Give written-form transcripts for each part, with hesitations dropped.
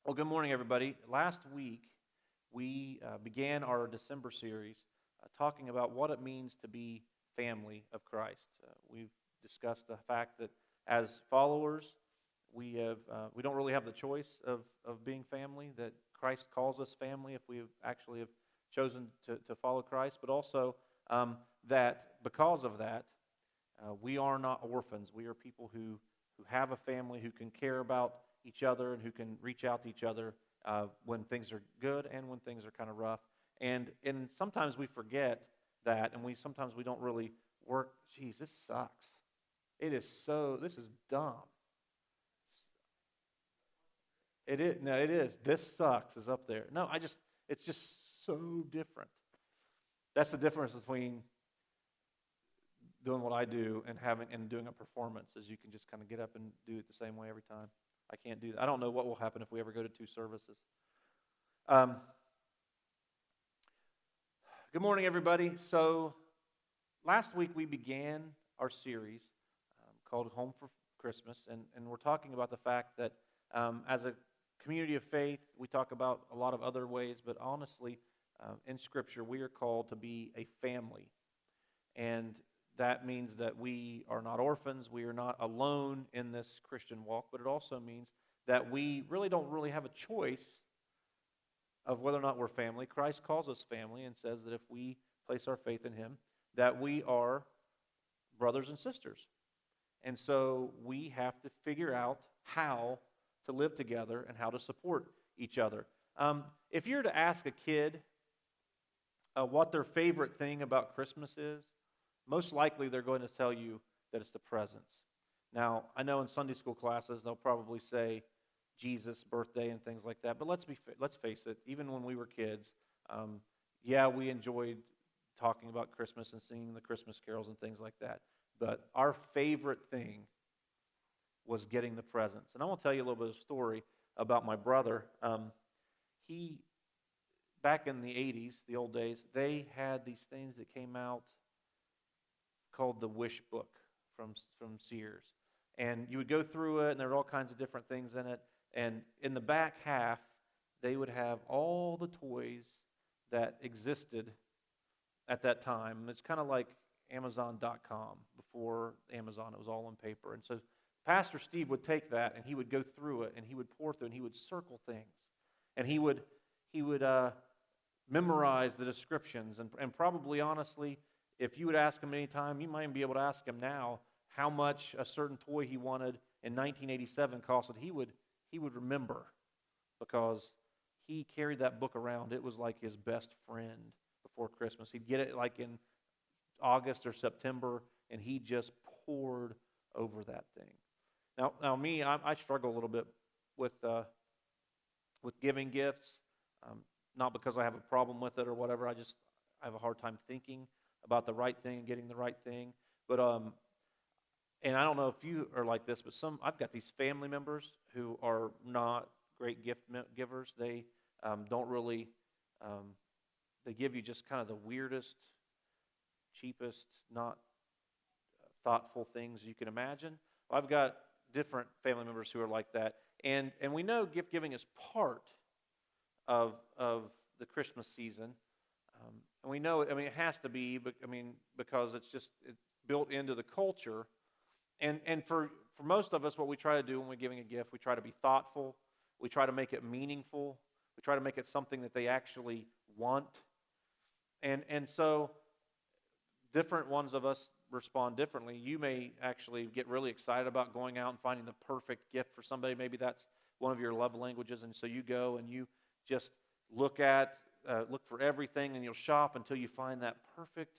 Well, good morning, everybody. Last week, we began our December series talking about what it means to be family of Christ. We've discussed the fact that as followers, we don't really have the choice of being family, that Christ calls us family if we actually have chosen to follow Christ, but also that because of that, we are not orphans. We are people who have a family, who can care about each other and who can reach out to each other when things are good and when things are kind of rough. And sometimes we forget that, and sometimes we don't really work. Geez, this sucks. This is dumb. It is. No, it is. This sucks is up there. No, it's just so different. That's the difference between doing what I do and doing a performance, is you can just kind of get up and do it the same way every time. I can't do that. I don't know what will happen if we ever go to 2 services. Good morning, everybody. So last week we began our series called Home for Christmas, and we're talking about the fact that as a community of faith, we talk about a lot of other ways, but honestly, in Scripture, we are called to be a family. And that means that we are not orphans, we are not alone in this Christian walk, but it also means that we don't really have a choice of whether or not we're family. Christ calls us family and says that if we place our faith in Him, that we are brothers and sisters. And so we have to figure out how to live together and how to support each other. If you were to ask a kid what their favorite thing about Christmas is, most likely they're going to tell you that it's the presents. Now, I know in Sunday school classes they'll probably say Jesus' birthday and things like that, but let's face it, even when we were kids, we enjoyed talking about Christmas and singing the Christmas carols and things like that. But our favorite thing was getting the presents. And I want to tell you a little bit of a story about my brother. He, back in the 80s, the old days, they had these things that came out called the Wish Book from Sears. And you would go through it, and there were all kinds of different things in it. And in the back half, they would have all the toys that existed at that time. It's kind of like Amazon.com. Before Amazon, it was all on paper. And so Pastor Steve would take that, and he would go through it, and he would pour through it, and he would circle things. And he would memorize the descriptions. And probably, honestly, if you would ask him any time, you might even be able to ask him now how much a certain toy he wanted in 1987 costed. He would remember, because he carried that book around. It was like his best friend before Christmas. He'd get it like in August or September, and he just poured over that thing. Now me, I struggle a little bit with giving gifts, not because I have a problem with it or whatever. I have a hard time thinking about the right thing and getting the right thing. But and I don't know if you are like this, but I've got these family members who are not great gift givers. They don't really. They give you just kind of the weirdest, cheapest, not thoughtful things you can imagine. I've got different family members who are like that, and we know gift giving is part of the Christmas season. And we know, it has to be, but because it's built into the culture. And for most of us, what we try to do when we're giving a gift, we try to be thoughtful. We try to make it meaningful. We try to make it something that they actually want. And so different ones of us respond differently. You may actually get really excited about going out and finding the perfect gift for somebody. Maybe that's one of your love languages, and so you go and you just look for everything, and you'll shop until you find that perfect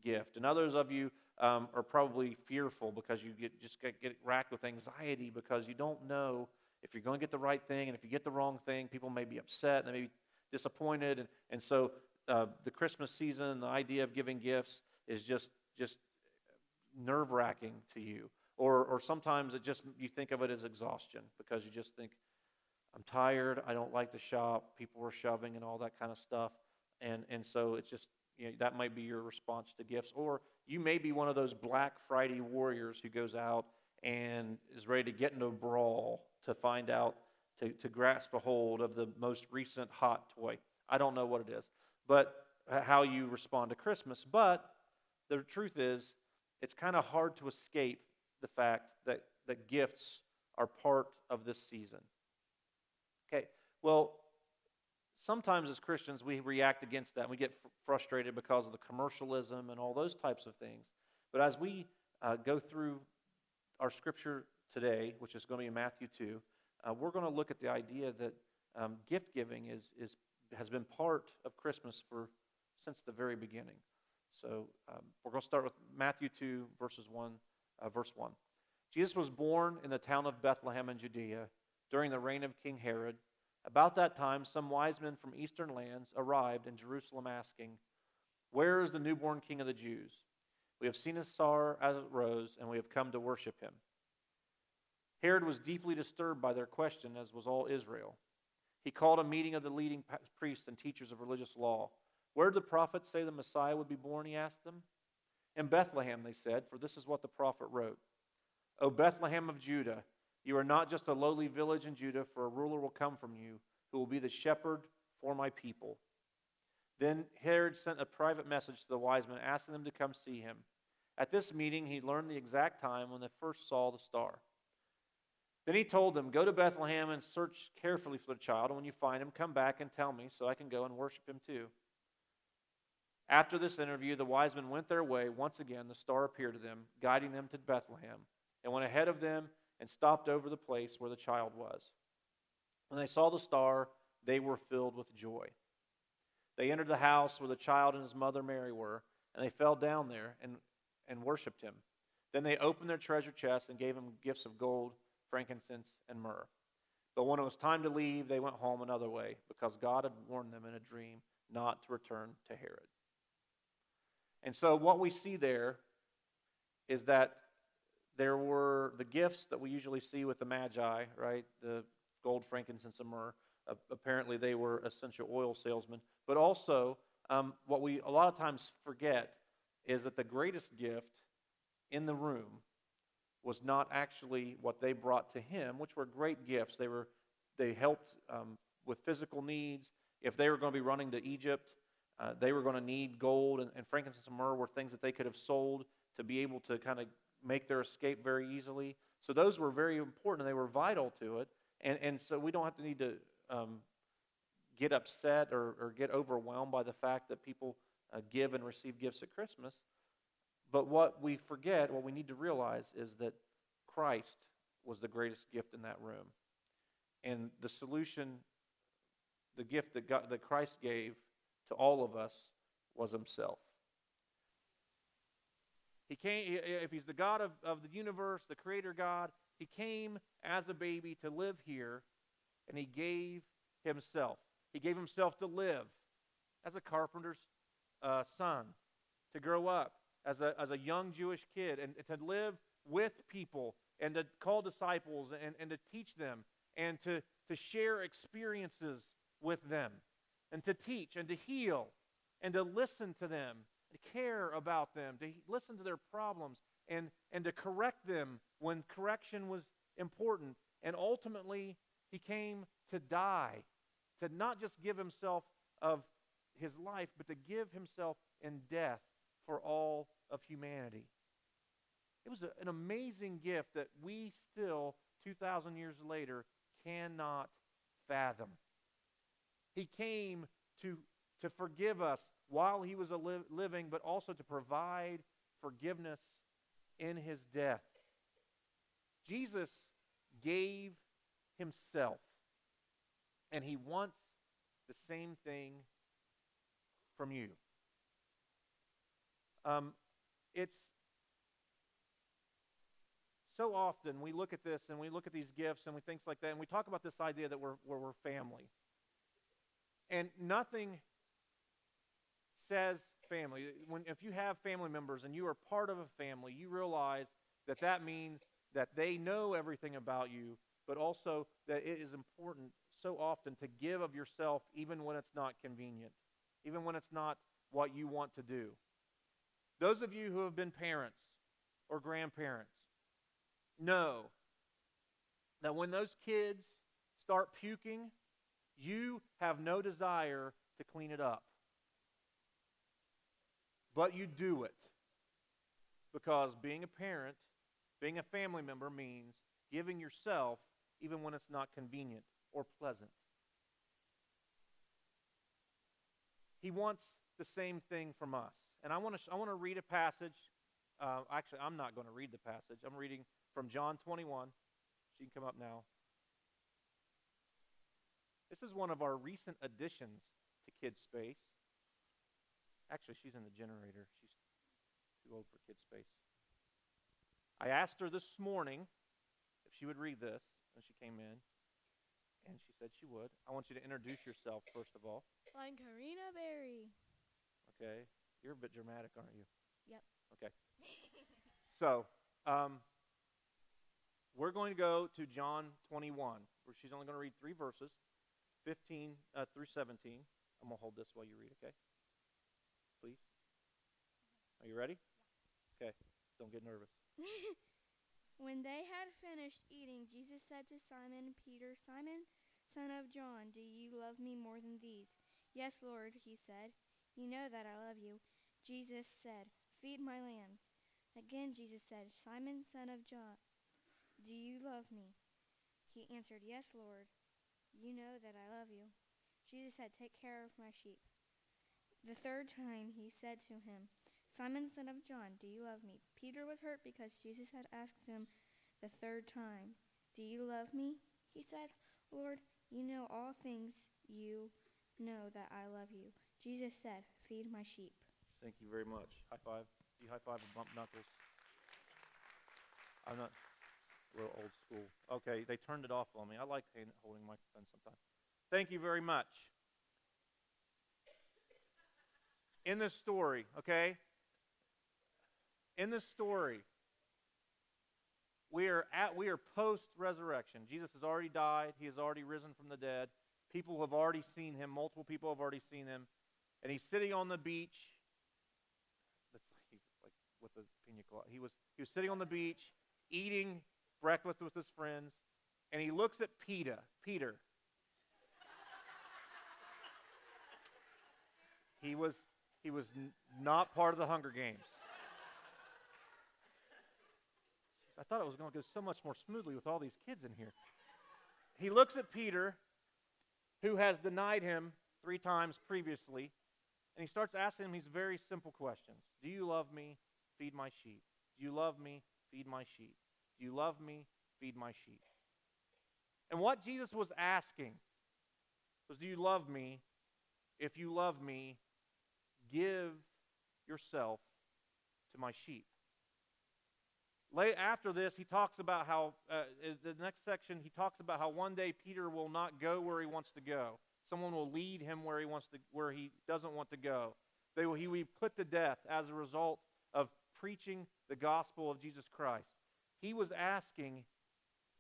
gift. And others of you are probably fearful because you get racked with anxiety because you don't know if you're going to get the right thing, and if you get the wrong thing, people may be upset and they may be disappointed. And so the Christmas season, the idea of giving gifts is just nerve-wracking to you. Or sometimes you think of it as exhaustion because you just think, I'm tired, I don't like to shop, people are shoving and all that kind of stuff. And so it's just that might be your response to gifts. Or you may be one of those Black Friday warriors who goes out and is ready to get into a brawl to find out, to grasp a hold of the most recent hot toy. I don't know what it is, but how you respond to Christmas. But the truth is, it's kind of hard to escape the fact that gifts are part of this season. Okay, well, sometimes as Christians we react against that. We get frustrated because of the commercialism and all those types of things. But as we go through our scripture today, which is going to be in Matthew 2, we're going to look at the idea that gift giving has been part of Christmas since the very beginning. So we're going to start with Matthew 2, verse 1. Jesus was born in the town of Bethlehem in Judea during the reign of King Herod. About that time, some wise men from eastern lands arrived in Jerusalem asking, "Where is the newborn King of the Jews? We have seen his star as it rose, and we have come to worship him." Herod was deeply disturbed by their question, as was all Israel. He called a meeting of the leading priests and teachers of religious law. "Where did the prophets say the Messiah would be born?" he asked them. "In Bethlehem," they said, "for this is what the prophet wrote. O Bethlehem of Judah, you are not just a lowly village in Judah, for a ruler will come from you, who will be the shepherd for my people." Then Herod sent a private message to the wise men, asking them to come see him. At this meeting, he learned the exact time when they first saw the star. Then he told them, "Go to Bethlehem and search carefully for the child, and when you find him, come back and tell me, so I can go and worship him too." After this interview, the wise men went their way. Once again, the star appeared to them, guiding them to Bethlehem, and went ahead of them and stopped over the place where the child was. When they saw the star, they were filled with joy. They entered the house where the child and his mother Mary were, and they fell down there and worshipped him. Then they opened their treasure chests and gave him gifts of gold, frankincense, and myrrh. But when it was time to leave, they went home another way, because God had warned them in a dream not to return to Herod. And so what we see there is that there were the gifts that we usually see with the Magi, right? The gold, frankincense, and myrrh. Apparently they were essential oil salesmen. But also, what we a lot of times forget is that the greatest gift in the room was not actually what they brought to him, which were great gifts. They helped with physical needs. If they were going to be running to Egypt, they were going to need gold, and frankincense and myrrh were things that they could have sold to be able to kind of make their escape very easily. So those were very important, and they were vital to it. And so we don't have to need to get upset or get overwhelmed by the fact that people give and receive gifts at Christmas. But what we forget, what we need to realize, is that Christ was the greatest gift in that room. And the solution, the gift that Christ gave to all of us, was himself. He came, if he's the God of the universe, the creator God, he came as a baby to live here, and he gave himself. He gave himself to live as a carpenter's son, to grow up as a young Jewish kid, and to live with people, and to call disciples, and to teach them, and to share experiences with them, and to teach, and to heal, and to listen to them, to care about them, to listen to their problems, and to correct them when correction was important. And ultimately, he came to die, to not just give himself of his life, but to give himself in death for all of humanity. It was an amazing gift that we still, 2,000 years later, cannot fathom. He came to forgive us while he was living, but also to provide forgiveness in his death. Jesus gave himself, and he wants the same thing from you. It's so often we look at this and we look at these gifts and we things like that, and we talk about this idea that we're family. And nothing says family. If you have family members and you are part of a family, you realize that means that they know everything about you, but also that it is important so often to give of yourself even when it's not convenient, even when it's not what you want to do. Those of you who have been parents or grandparents know that when those kids start puking, you have no desire to clean it up. But you do it. Because being a parent, being a family member means giving yourself even when it's not convenient or pleasant. He wants the same thing from us. And I want to read a passage. Actually, I'm not going to read the passage. I'm reading from John 21. She can come up now. This is one of our recent additions to Kids Space. Actually, she's in the generator. She's too old for Kids Space. I asked her this morning if she would read this when she came in, and she said she would. I want you to introduce yourself, first of all. I'm Karina Berry. Okay. You're a bit dramatic, aren't you? Yep. Okay. So, we're going to go to John 21, where she's only going to read 3 verses, 15 through 17. I'm going to hold this while you read, okay? Please. Are you ready? Okay. Don't get nervous. When they had finished eating, Jesus said to Simon Peter, "Simon, son of John, do you love me more than these?" "Yes, Lord," he said. "You know that I love you." Jesus said, "Feed my lambs." Again Jesus said, "Simon, son of John, do you love me?" He answered, "Yes, Lord, you know that I love you." Jesus said, "Take care of my sheep." The third time he said to him, "Simon, son of John, do you love me?" Peter was hurt because Jesus had asked him the third time, "Do you love me?" He said, "Lord, you know all things. You know that I love you." Jesus said, "Feed my sheep." Thank you very much. High five. Do you high five and bump knuckles? I'm not a little old school. Okay, they turned it off on me. I like holding microphones sometimes. Thank you very much. In this story, okay? In this story, we are post-resurrection. Jesus has already died. He has already risen from the dead. People have already seen him. Multiple people have already seen him. And he's sitting on the beach. He's like with the pina colada. He was sitting on the beach, eating breakfast with his friends, and he looks at Peter. He was not part of the Hunger Games. I thought it was going to go so much more smoothly with all these kids in here. He looks at Peter, who has denied him 3 times previously, and he starts asking him these very simple questions. Do you love me? Feed my sheep. Do you love me? Feed my sheep. Do you love me? Feed my sheep. And what Jesus was asking was, do you love me? If you love me, give yourself to my sheep. After this, he talks about how, the next section, he talks about how one day Peter will not go where he wants to go. Someone will lead him where he doesn't want to go. He will be put to death as a result of preaching the gospel of Jesus Christ. He was asking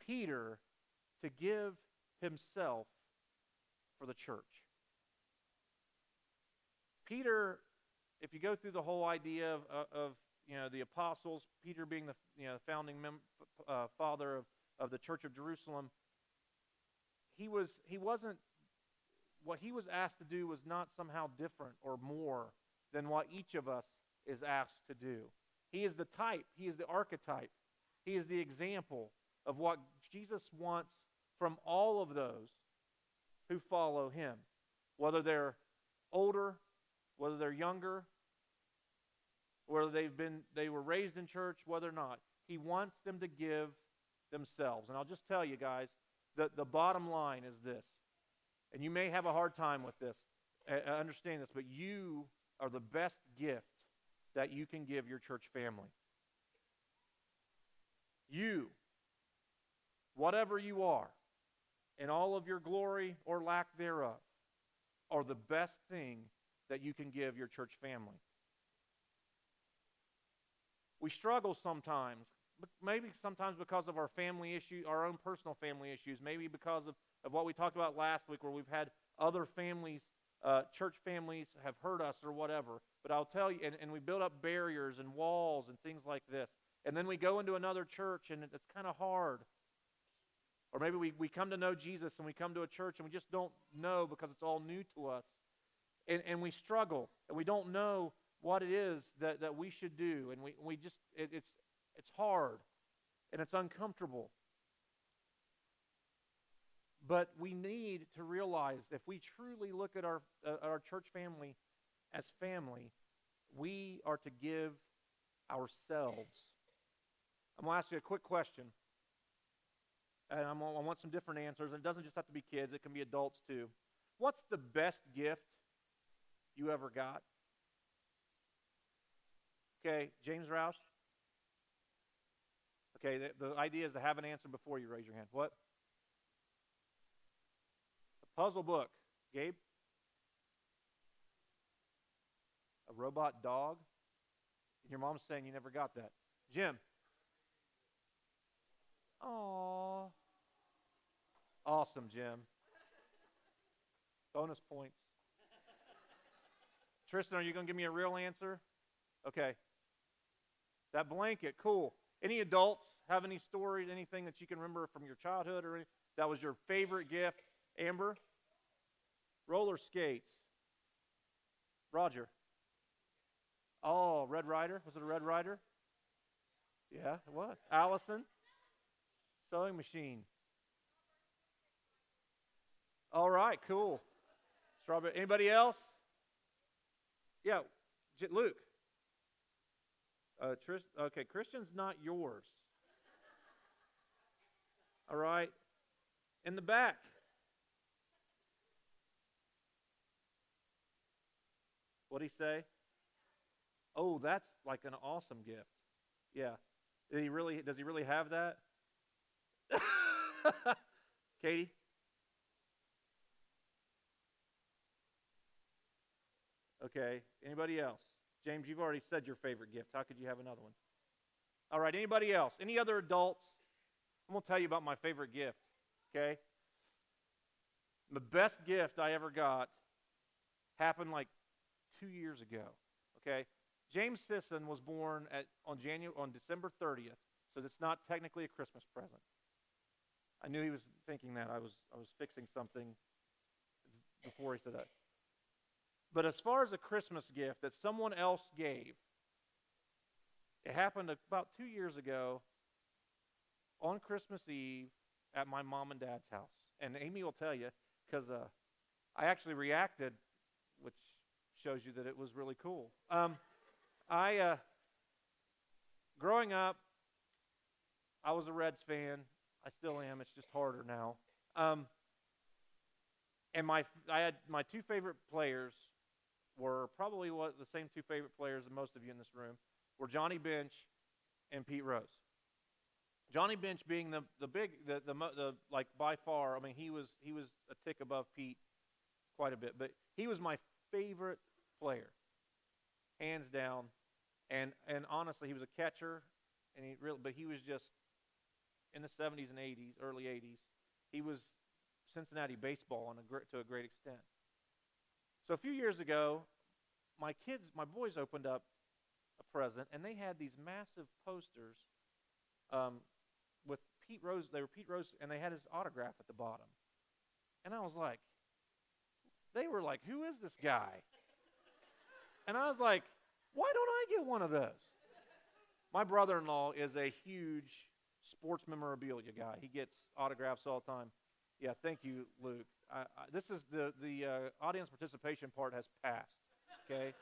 Peter to give himself for the church. Peter, if you go through the whole idea of the apostles, Peter being the founding father of the Church of Jerusalem, what he was asked to do was not somehow different or more than what each of us is asked to do. He is the type, he is the archetype, he is the example of what Jesus wants from all of those who follow him, whether they're older, whether they're younger, whether they were raised in church, whether or not. He wants them to give themselves. And I'll just tell you guys, the bottom line is this, and you may have a hard time with this, understand this, but you are the best gift that you can give your church family. You, whatever you are, in all of your glory or lack thereof, are the best thing that you can give your church family. We struggle sometimes, maybe sometimes because of our family issue, our own personal family issues, maybe because of what we talked about last week where we've had other families, church families have hurt us or whatever. But I'll tell you, and we build up barriers and walls and things like this. And then we go into another church, and it's kind of hard. Or maybe we come to know Jesus, and we come to a church, and we just don't know because it's all new to us. And we struggle, and we don't know what it is that we should do. And we just, it's hard, and it's uncomfortable. But we need to realize if we truly look at our church family as family, we are to give ourselves. I'm going to ask you a quick question, and I want some different answers. And it doesn't just have to be kids. It can be adults too. What's the best gift you ever got? Okay, James Roush? Okay, the idea is to have an answer before you raise your hand. What? A puzzle book. Gabe? A robot dog? And your mom's saying you never got that. Jim? Aww. Awesome, Jim. Bonus points. Tristan, are you going to give me a real answer? Okay. That blanket, cool. Any adults have any stories, anything that you can remember from your childhood or anything that was your favorite gift? Amber? Roller skates. Roger? Oh, Red Ryder? Was it a Red Ryder? Yeah, it was. Allison? Sewing machine. All right, cool. Strawberry. Anybody else? Yeah, Luke. Okay, Christian's not yours. All right. In the back. What'd he say? Oh, that's like an awesome gift. Yeah. Does he really have that? Katie? Okay. Anybody else? James, you've already said your favorite gift. How could you have another one? All right. Anybody else? Any other adults? I'm going to tell you about my favorite gift. Okay? The best gift I ever got happened like 2 years ago. Okay? James Sisson was born on December 30th, so that's not technically a Christmas present. I knew he was thinking that. I was fixing something before he said that. But as far as a Christmas gift that someone else gave, it happened about 2 years ago on Christmas Eve at my mom and dad's house. And Amy will tell you, because I actually reacted, which shows you that it was really cool. Growing up, I was a Reds fan. I still am. It's just harder now. And I had my two favorite players were probably the same two favorite players as most of you in this room were Johnny Bench and Pete Rose. Johnny Bench being the like by far. I mean, he was a tick above Pete quite a bit, but he was my favorite player, hands down. And honestly, he was a catcher, but he was just in the 70s and 80s, early 80s. He was Cincinnati baseball to a great extent. So a few years ago, my boys opened up a present, and they had these massive posters with Pete Rose. They were Pete Rose, and they had his autograph at the bottom. And I was like, they were like, who is this guy? And I was like, why don't I get one of those? My brother-in-law is a huge sports memorabilia guy. He gets autographs all the time. Yeah, thank you, Luke. This is the audience participation part has passed, okay?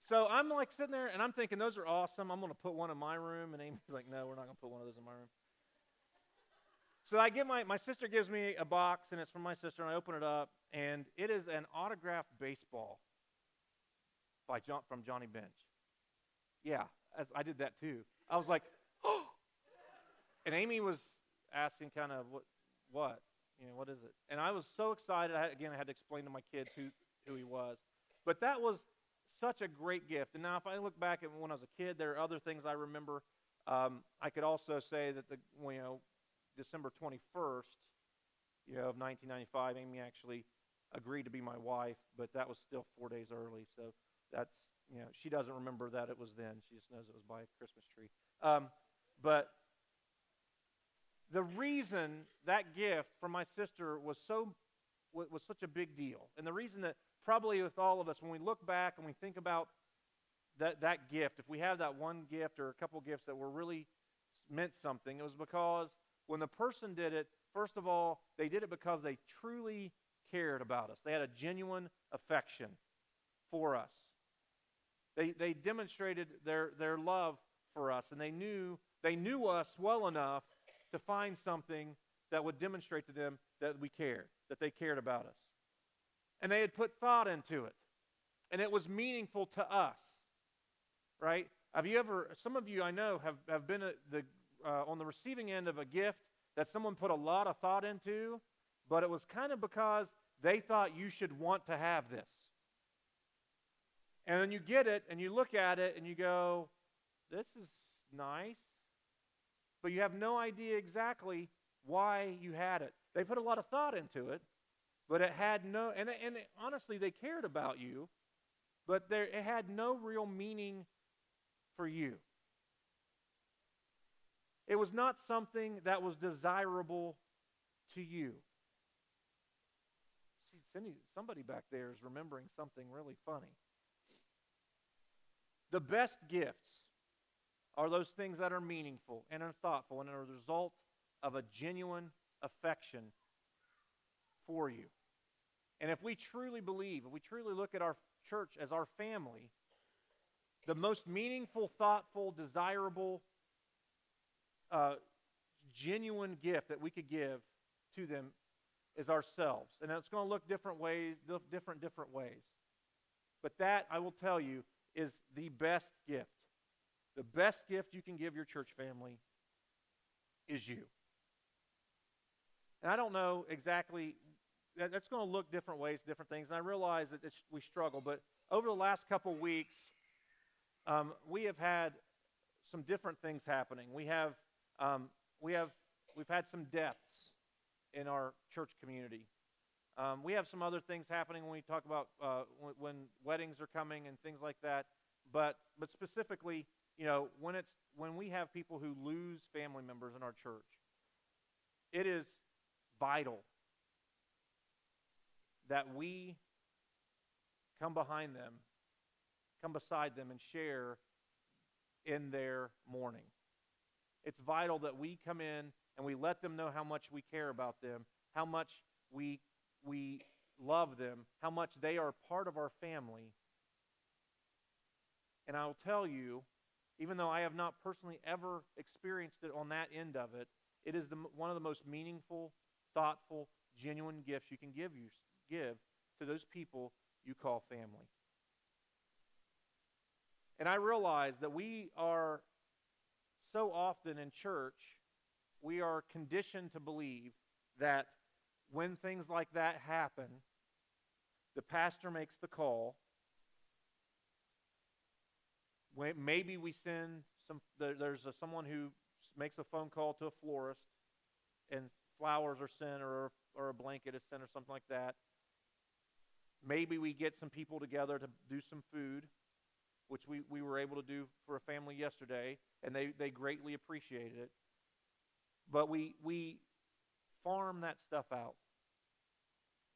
So I'm like sitting there, and I'm thinking, those are awesome. I'm going to put one in my room. And Amy's like, no, we're not going to put one of those in my room. So I get my sister gives me a box, and it's from my sister, and I open it up, and it is an autographed baseball from Johnny Bench. Yeah, I did that too. I was like, oh! And Amy was asking kind of, what? You know, what is it? And I was so excited. I had to explain to my kids who he was. But that was such a great gift. And now if I look back at when I was a kid, there are other things I remember. I could also say that December 21st, of 1995, Amy actually agreed to be my wife, but that was still 4 days early. So that's, she doesn't remember that it was then. She just knows it was by a Christmas tree. But the reason that gift from my sister was such a big deal, and the reason that probably with all of us, when we look back and we think about that gift, if we have that one gift or a couple gifts that were really meant something, it was because when the person did it, first of all, they did it because they truly cared about us. They had a genuine affection for us. They demonstrated their love for us, and they knew us well enough to find something that would demonstrate to them that we cared, that they cared about us. And they had put thought into it, and it was meaningful to us, right? Some of you I know have been on the receiving end of a gift that someone put a lot of thought into, but it was kind of because they thought you should want to have this. And then you get it, and you look at it, and you go, this is nice, but you have no idea exactly why you had it. They put a lot of thought into it, but it had no, and honestly, they cared about you, but it had no real meaning for you. It was not something that was desirable to you. See, somebody back there is remembering something really funny. The best gifts are those things that are meaningful and are thoughtful and are the result of a genuine affection for you. And if we truly believe, if we truly look at our church as our family, the most meaningful, thoughtful, desirable, genuine gift that we could give to them is ourselves. And it's going to look different ways. But that, I will tell you, is the best gift. The best gift you can give your church family is you. And I don't know exactly, that's going to look different ways, different things. And I realize that we struggle. But over the last couple weeks, we have had some different things happening. We've had some deaths in our church community. We have some other things happening when we talk about when weddings are coming and things like that. But specifically, when we have people who lose family members in our church, it is vital that we come beside them and share in their mourning. It's vital that we come in and we let them know how much we care about them, how much we love them, how much they are part of our family. And I'll tell you, even though I have not personally ever experienced it on that end of it, it is one of the most meaningful, thoughtful, genuine gifts you can give to those people you call family. And I realize that we are so often in church, we are conditioned to believe that when things like that happen, the pastor makes the call. Maybe we send there's someone who makes a phone call to a florist, and flowers are sent or a blanket is sent or something like that. Maybe we get some people together to do some food, which we were able to do for a family yesterday, and they greatly appreciated it. But we farm that stuff out.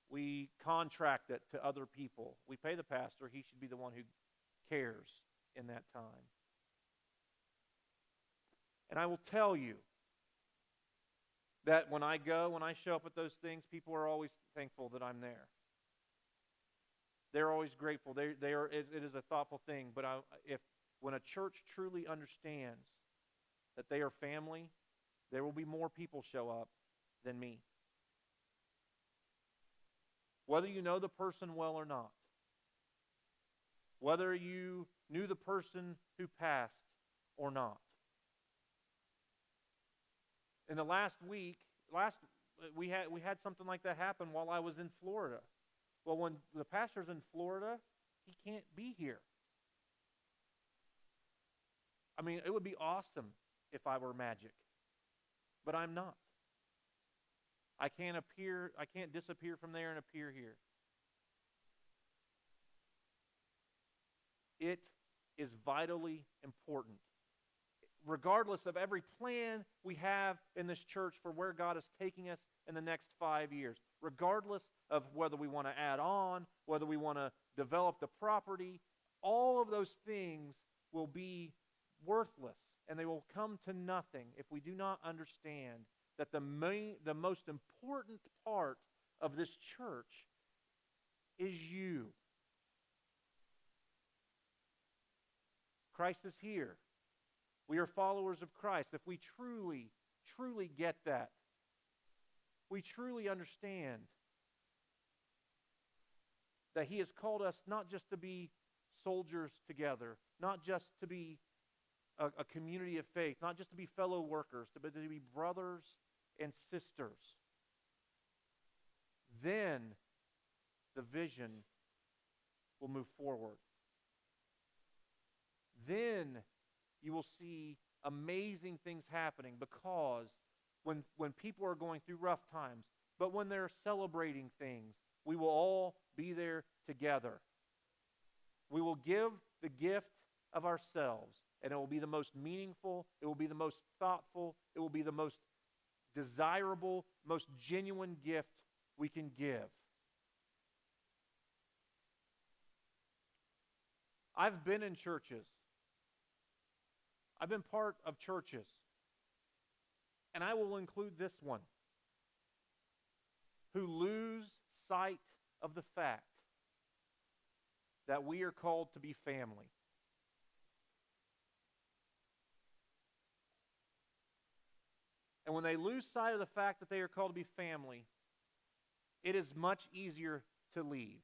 We contract it to other people. We pay the pastor. He should be the one who cares in that time. And I will tell you that when I show up at those things, people are always thankful that I'm there. They're always grateful. It is a thoughtful thing. But when a church truly understands that they are family, there will be more people show up than me. Whether you know the person well or not, whether you knew the person who passed or not. In the last week, we had something like that happen while I was in Florida. Well, when the pastor's in Florida, he can't be here. I mean, it would be awesome if I were magic, but I'm not. I can't disappear from there and appear here. It is vitally important. Regardless of every plan we have in this church for where God is taking us in the next 5 years, regardless of whether we want to add on, whether we want to develop the property, all of those things will be worthless and they will come to nothing if we do not understand that the most important part of this church is you. Christ is here. We are followers of Christ. If we truly, truly get that, we truly understand that He has called us not just to be soldiers together, not just to be a community of faith, not just to be fellow workers, but to be brothers and sisters. Then the vision will move forward. Then you will see amazing things happening, because when people are going through rough times, but when they're celebrating things, we will all be there together. We will give the gift of ourselves, and it will be the most meaningful, it will be the most thoughtful, it will be the most desirable, most genuine gift we can give. I've been in churches. I've been part of churches. And I will include this one, who lose sight of the fact that we are called to be family. And when they lose sight of the fact that they are called to be family, it is much easier to leave.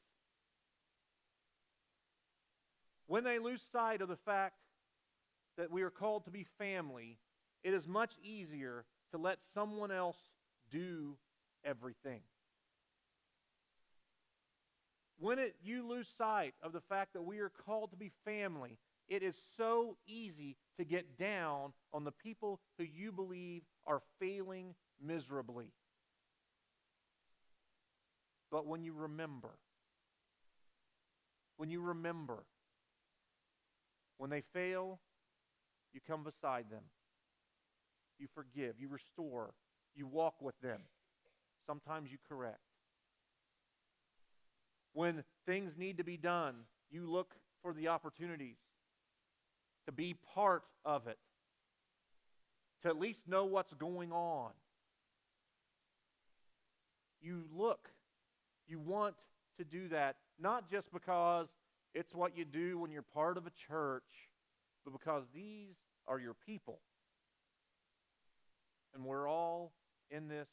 When they lose sight of the fact that we are called to be family, it is much easier to let someone else do everything. When you lose sight of the fact that we are called to be family, it is so easy to get down on the people who you believe are failing miserably. But when you remember, when they fail, you come beside them. You forgive, you restore, you walk with them. Sometimes you correct. When things need to be done, you look for the opportunities to be part of it, to at least know what's going on. You look, you want to do that, not just because it's what you do when you're part of a church, but because these are your people. And we're all in this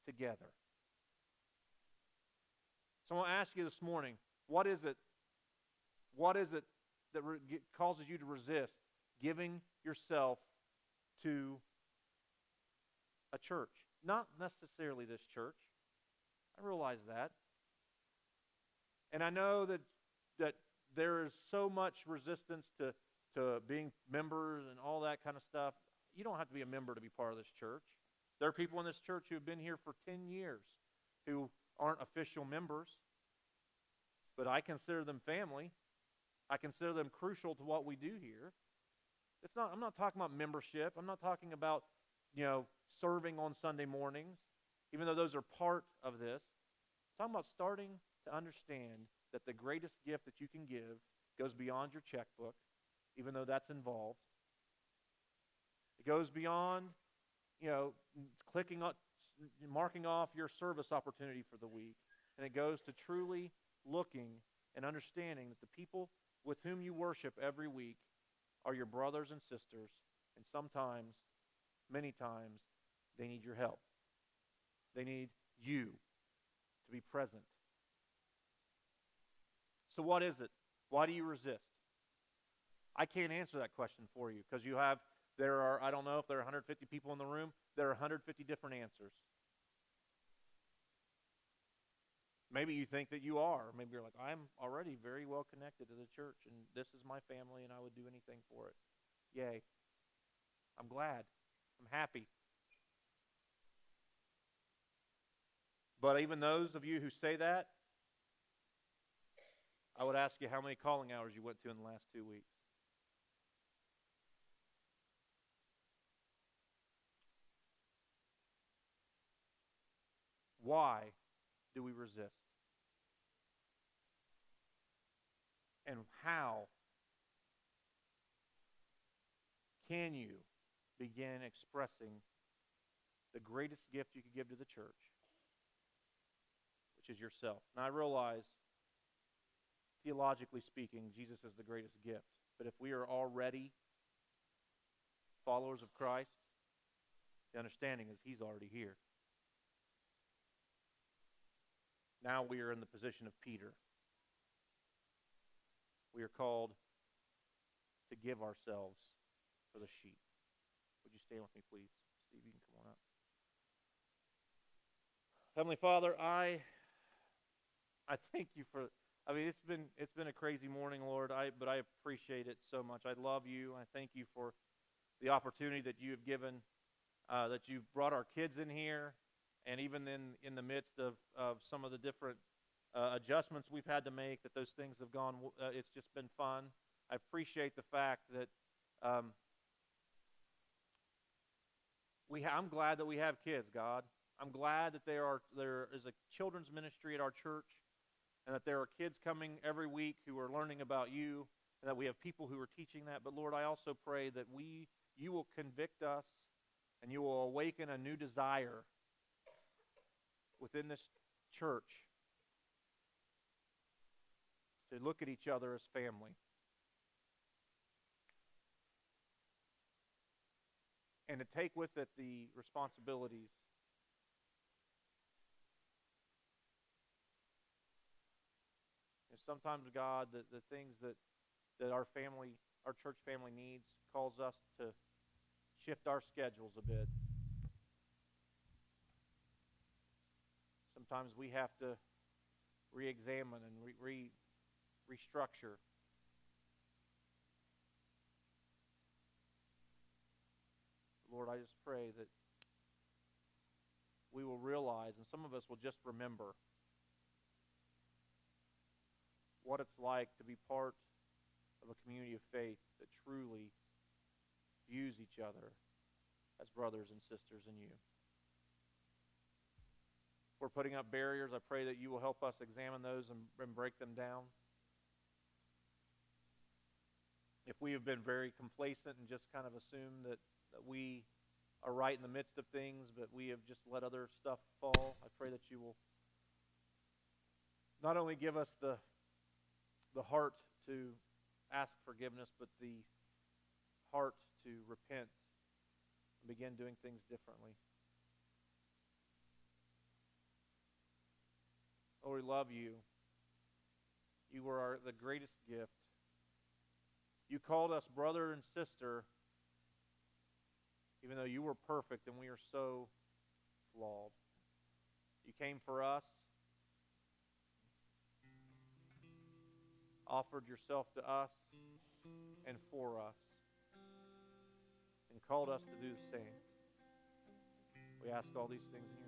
together. So I want to ask you this morning, what is it that causes you to resist giving yourself to a church? Not necessarily this church. I realize that. And I know that there is so much resistance to being members and all that kind of stuff. You don't have to be a member to be part of this church. There are people in this church who have been here for 10 years who aren't official members, but I consider them family. I consider them crucial to what we do here. I'm not talking about membership. I'm not talking about, serving on Sunday mornings, even though those are part of this. I'm talking about starting to understand that the greatest gift that you can give goes beyond your checkbook, even though that's involved. It goes beyond, marking off your service opportunity for the week. And it goes to truly looking and understanding that the people with whom you worship every week are your brothers and sisters, and sometimes, many times, they need your help. They need you to be present. So what is it? Why do you resist? I can't answer that question for you, because I don't know if there are 150 people in the room, there are 150 different answers. Maybe you think that you are. Maybe you're like, I'm already very well connected to the church, and this is my family, and I would do anything for it. Yay. I'm glad. I'm happy. But even those of you who say that, I would ask you how many calling hours you went to in the last 2 weeks. Why do we resist? And how can you begin expressing the greatest gift you could give to the church, which is yourself? Now, I realize, theologically speaking, Jesus is the greatest gift. But if we are already followers of Christ, the understanding is He's already here. Now we are in the position of Peter. We are called to give ourselves for the sheep. Would you stand with me, please? Steve, you can come on up. Heavenly Father, I thank you for, it's been a crazy morning, Lord, but I appreciate it so much. I love you. I thank you for the opportunity that you have given, that you've brought our kids in here, and even in the midst of some of the different adjustments we've had to make, that those things have gone, it's just been fun. I appreciate the fact that I'm glad that we have kids, God. I'm glad that there is a children's ministry at our church, and that there are kids coming every week who are learning about you, and that we have people who are teaching that. But Lord, I also pray that you will convict us, and you will awaken a new desire within this church to look at each other as family. And to take with it the responsibilities and sometimes, God, the things that our church family needs calls us to shift our schedules a bit. Sometimes we have to re-examine and restructure. Lord, I just pray that we will realize, and some of us will just remember, what it's like to be part of a community of faith that truly views each other as brothers and sisters in you. If we're putting up barriers, I pray that you will help us examine those and break them down. If we have been very complacent and just kind of assumed that we are right in the midst of things, but we have just let other stuff fall, I pray that you will not only give us the heart to ask forgiveness, but the heart to repent and begin doing things differently. Lord, we love you. You were the greatest gift. You called us brother and sister, even though you were perfect and we are so flawed. You came for us, offered yourself to us and for us, and called us to do the same. We ask all these things in your